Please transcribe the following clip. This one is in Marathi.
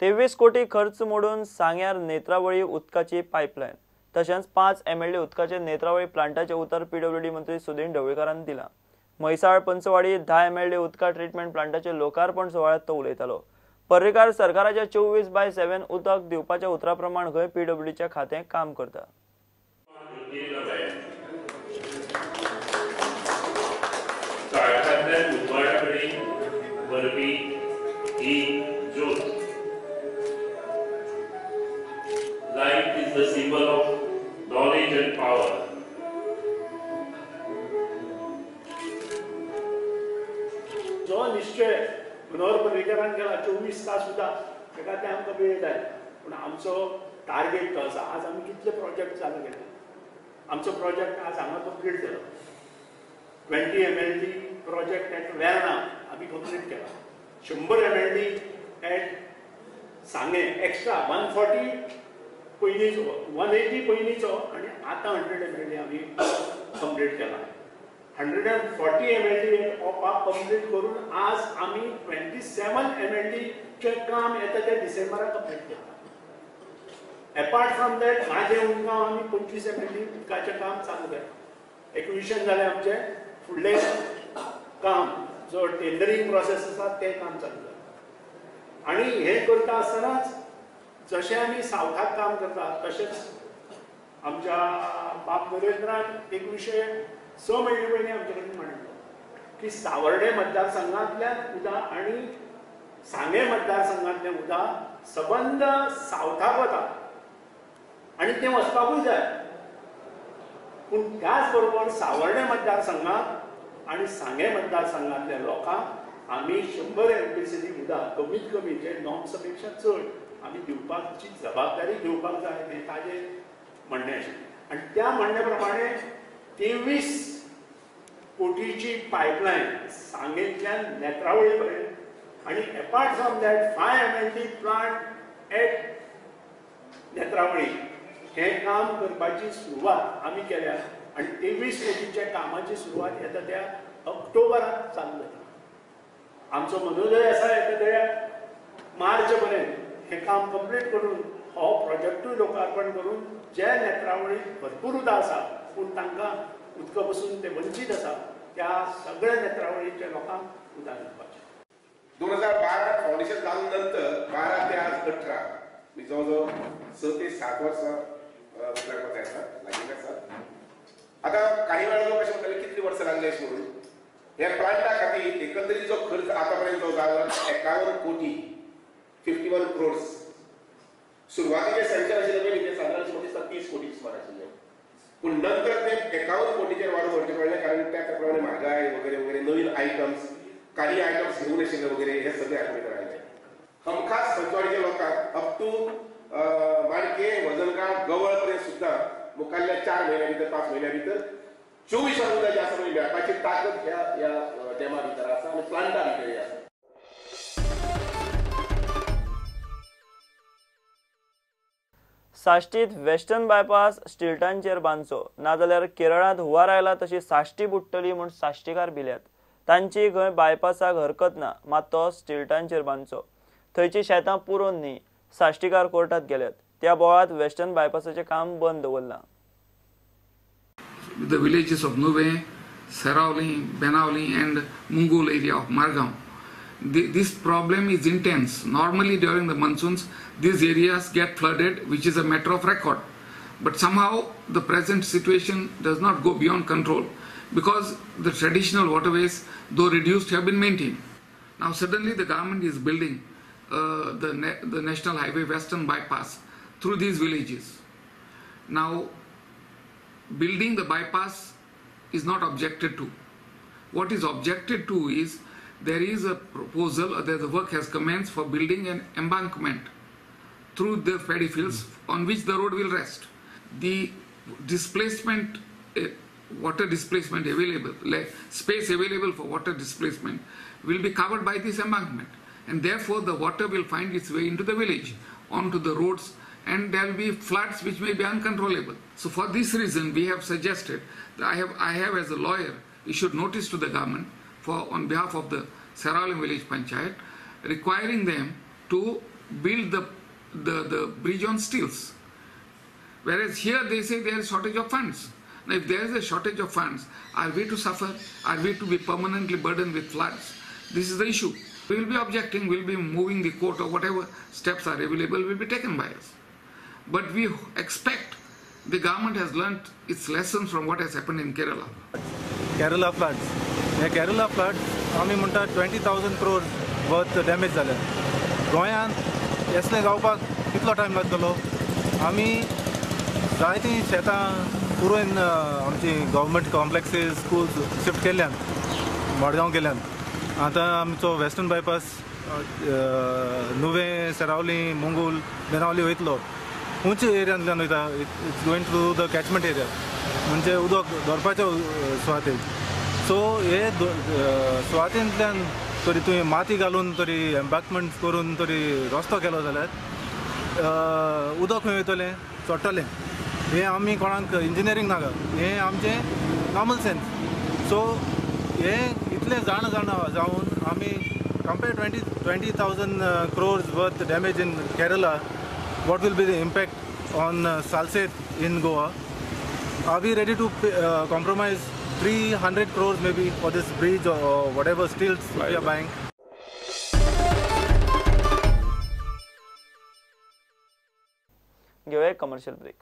23 कोटी खर्च मोडून सांग्यार नेत्रावळी उदकाची पायपलायन तशेंच 5 MLD उदकाचे नेत्रावळी प्लांटाचे उतर PWD मंत्री सुदीन ढवळीकारान दिला। म्हैसाळ पंचवाडी 10 MLD उदका ट्रीटमेंट प्लांटाचे लोकार्पण सुवाळ्यात तो उलयतालो। पर्रीकार सरकाराच्या 24/7 उदक दिवपाच्या उतरा प्रमाण गोंय PWDच्या खातें काम करता। Light is the symbol of knowledge and power. जो निश्चय मनोहर पर्रीकारान केला 24 तास सुद्धा तेका ते आमकां वेळ जाय, पूण आमचो टार्गेट तो आसा। आज आमी कितले प्रोजेक्ट चालू केले, आमचो प्रोजेक्ट आज हांगा कंप्लीट जालो। 20 MLD प्रोजेक्ट एट वेर्ना आमी कंप्लीट केला। 100 MLD एट सांगे एक्स्ट्रा 140 पयलींचो 180 पयलींचो आनी आतां 100 MLD आमी कंप्लीट केला। 140 MLD एट ओपाक कंप्लीट करून आज आमी 27 MLD चे काम येता ते डिसेंबराक कंप्लीट केला। अपार्ट फ्रॉम दॅट माझे उदकां आमी 25 MLD उदकाचें काम चालू केला। एक्विशन जालें आमचें, फुडलें काम जो टेंडरींग प्रोसेस आसा तें काम चालू जाला। आनी हें करता आसतनाच जशें आमी सावथाक काम करता तशेंच आमच्या बाब नरेंद्रान एक विशय 6 म्हयने पयलीं आमचे कडेन मांडिल्लो की सावर्डे मतदारसंघांतल्यान उदक आनी सांगे मतदारसंघांतलें उदक सबंद सावथाक वता आनी तें वचपाकूय जाय, पूण त्याच बरोबर सावर्डे मतदारसंघांत आनी सांगे मतदारसंघांतल्या लोकांक आमी 100 MLD उदक कमीत कमी जे नॉर्म्सा पेक्षा चड आमी दिवपाची जबाबदारी घेवपाक जाय हें ताजें म्हणणें आशिल्लें। आनी त्या म्हणण्या प्रमाणे 23 कोटीची पायपलायन सांगेंतल्यान नेत्रावळी पर्यंत आनी apart from that 5 MLD plant at Netravali हें काम करपाची सुरवात आमी केल्या आनी 23 कोटीच्या कामाची सुरवात येता त्या ऑक्टोबराक चालू जाता। आमचो मनोदय आसा येता त्या मार्च पर्यंत हें काम कंप्लीट करून हो प्रोजेक्टूय लोकार्पण करून जे नेत्रावळीक भरपूर उदक आसा पूण तांकां उदका पसून ते वंचीत आसा त्या सगळ्या नेत्रावळीच्या लोकांक उदक दिवपाचें। 2012 फाउंडेशन जावन नंतर 12 ते आज 18 मी जवळजवळ 6 ते 7 वर्सां उदकाक येता लागिल्ले आसा। आतां काही वेळा लोक अशें म्हणटाले कितलीं वर्सां लागली अशें म्हणून। ह्या प्लांटा खातीर एकंदरीत जो खर्च आतां पर्यंत जो जालो 51 कोटी 51 crores सुरवातीचे सँक्शन आशिल्ले पळय ते साधारण 30 कोटी सुमार आशिल्ले, पूण नंतर ते 51 कोटीचेर वाडून व्हरचें पडलें कारण त्या प्रमाणे म्हारगाय वगैरे वगैरे नवीन आयटम्स काही आयटम्स घेवन आशिल्ले वगैरे हे सगळे हातूंत भितर आयले। हमखास पंचवाडीच्या लोकांक अप टू माणके वजनगाव गवळ पर्यंत सुद्दां मुखाल्ल्या 4 म्हयन्या भितर 5 म्हयन्या भितर 24 उदक जे आसा मेळपाची ताकद ह्या डॅमा भितर आसा आनी प्लांटा भितर आसा। साश्टीत वेस्टर्न बायपास स्टिल्टांचेर बांदचो नाजाल्यार केरळांत हुंवार आयला तशी साश्टी बुडटली म्हूण साश्टीकार भिल्यात। तांची गोंय बायपासाक हरकत ना, मात तो स्टिल्टांचेर बांदचो। थंयची शेतां पुरोवन न्ही, साश्टीकार कोर्टात गेल्यात। त्या बोळात वेस्टर्न बायपासाचें काम बंद दवरलां। The villages of Nuve, Sarauli, Benauli and Mungul area of Margao. This problem is intense. Normally during the monsoons, these areas get flooded, which is a matter of record. But somehow the present situation does not go beyond control because the traditional waterways, though reduced, have been maintained. Now suddenly the government is building the National Highway Western Bypass through these villages. Now building the bypass is not objected to. What is objected to is there is a proposal, the work has commenced for building an embankment through the paddy fields on which the road will rest. The displacement, water displacement available, like space available for water displacement will be covered by this embankment, and therefore the water will find its way into the village, onto the roads, and there will be floods which may be uncontrollable. So for this reason we have suggested that I have as a lawyer issued notice to the government on behalf of the Sarauli village panchayat requiring them to build the bridge on stilts. Whereas here they say there is shortage of funds. Now if there is a shortage of funds, are we to suffer? Are we to be permanently burdened with floods? This is the issue. We will be objecting, we will be moving the court, or whatever steps are available will be taken by us. But we expect the government has learnt its lessons from what has happened in Kerala. Kerala floods. हे Kerala floods आमी म्हणटा 20,000 crores worth damage जाले. गोंयांत असले जावपाक कितलो टायम लागतलो? आमी जायतीं शेतां पुरोवन आमची गव्हर्मेंट कॉम्प्लेक्सीस स्कूल्स शिफ्ट केल्ल्यान मडगांव गेल्यान. आतां आमचो वेस्टर्न बायपास नुवें सेरावली मुंगूल बेनावली वयतलो उंच एरियांतल्यान वयता. It's going through the catchment area म्हणजे उदक धरपाच्या सुवातेक. सो हे सुवातेंतल्यान तरी तुवें माती घालून तरी एम्बॅकमेंट करून तरी रस्तो केलो जाल्यार उदक खंय वयतलें चोडटलें. हे आमी कोणाक इंजिनियरींग नाका, हे आमचें कॉमन सेन्स. सो हे इतले जाण जावन आमी compare 20,000 crores worth damage in Kerala, what will be the impact on Salsette in Goa? Are we ready to compromise 300 crores maybe for this bridge or whatever stilts we are buying? घेऊया कमर्शियल ब्रेक.